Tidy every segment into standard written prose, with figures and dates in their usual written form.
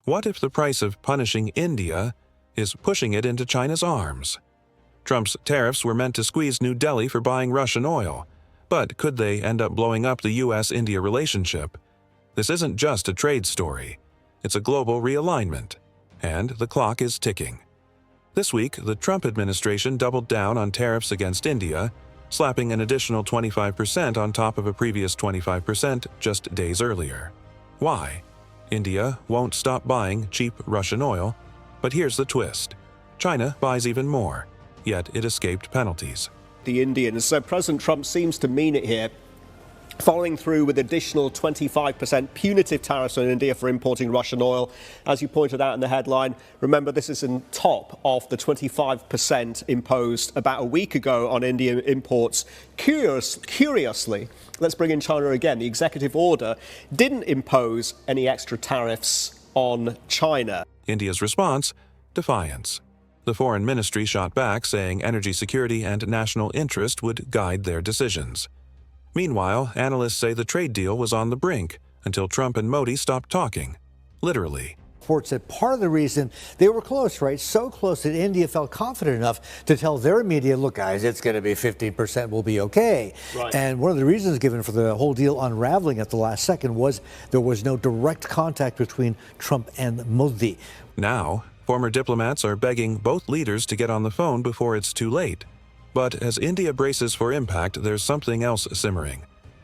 what if the price of punishing India is pushing it into China's arms? Trump's tariffs were meant to squeeze New Delhi for buying Russian oil, but could they end up blowing up the US-India relationship? This isn't just a trade story. It's a global realignment, and the clock is ticking. This week, the Trump administration doubled down on tariffs against India, slapping an additional 25% on top of a previous 25% just days earlier. Why? India won't stop buying cheap Russian oil, but here's the twist. China buys even more, yet it escaped penalties. The Indians, President Trump seems to mean it here, following through with additional 25% punitive tariffs on India for importing Russian oil. As you pointed out in the headline, remember this is on top of the 25% imposed about a week ago on Indian imports. Curiously, let's bring in China again. The executive order didn't impose any extra tariffs on China. India's response? Defiance. The foreign ministry shot back, saying energy security and national interest would guide their decisions. Meanwhile, analysts say the trade deal was on the brink until Trump and Modi stopped talking. Literally. Reports that part of the reason they were close, right? So close that India felt confident enough to tell their media, look, guys, it's going to be 15%, we'll be okay. Right. And one of the reasons given for the whole deal unraveling at the last second was there was no direct contact between Trump and Modi. Now, former diplomats are begging both leaders to get on the phone before it's too late. But as India braces for impact, there's something else simmering.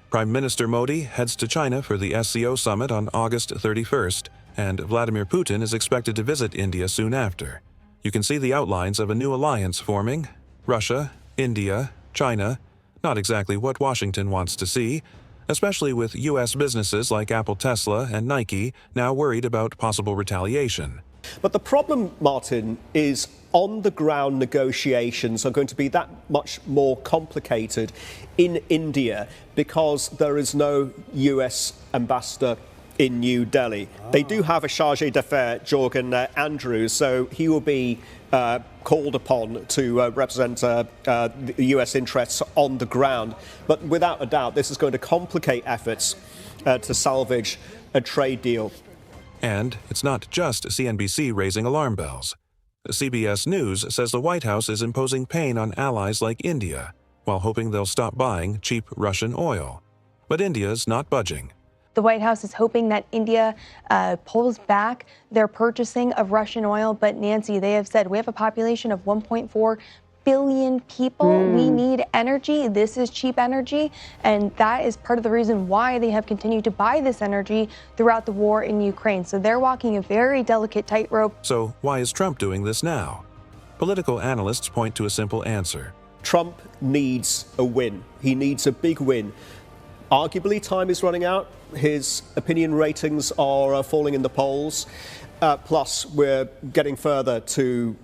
Prime Minister Modi heads to China for the SCO summit on August 31st, and Vladimir Putin is expected to visit India soon after. You can see the outlines of a new alliance forming. Russia, India, China, not exactly what Washington wants to see, especially with U.S. businesses like Apple, Tesla, and Nike now worried about possible retaliation. But the problem, Martin, is on-the-ground negotiations are going to be that much more complicated in India because there is no US ambassador in New Delhi. They do have a chargé d'affaires, Jorgen Andrews, so he will be called upon to represent the US interests on the ground. But without a doubt, this is going to complicate efforts to salvage a trade deal. And it's not just CNBC raising alarm bells. CBS News says the White House is imposing pain on allies like India, while hoping they'll stop buying cheap Russian oil. But India's not budging. The White House is hoping that India pulls back their purchasing of Russian oil. But Nancy, they have said we have a population of 1.4 billion people. We need energy. This is cheap energy. And that is part of the reason why they have continued to buy this energy throughout the war in Ukraine. So they're walking a very delicate tightrope. So why is Trump doing this now? Political analysts point to a simple answer. Trump needs a win. He needs a big win. Arguably, time is running out. His opinion ratings are falling in the polls. Plus, we're getting further to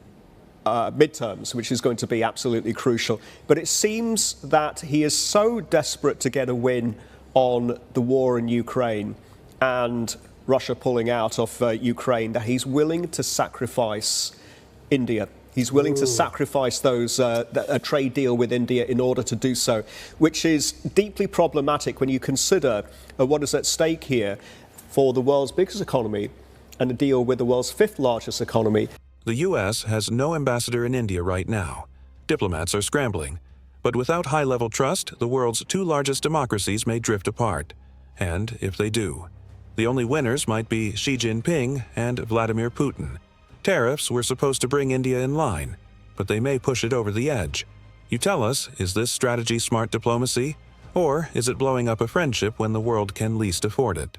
midterms, which is going to be absolutely crucial. But it seems that he is so desperate to get a win on the war in Ukraine and Russia pulling out of Ukraine that he's willing to sacrifice India. He's willing to sacrifice a trade deal with India in order to do so, which is deeply problematic when you consider what is at stake here for the world's biggest economy and a deal with the world's fifth largest economy. The U.S. has no ambassador in India right now. Diplomats are scrambling. But without high-level trust, the world's two largest democracies may drift apart. And if they do, the only winners might be Xi Jinping and Vladimir Putin. Tariffs were supposed to bring India in line, but they may push it over the edge. You tell us, is this strategy smart diplomacy? Or is it blowing up a friendship when the world can least afford it?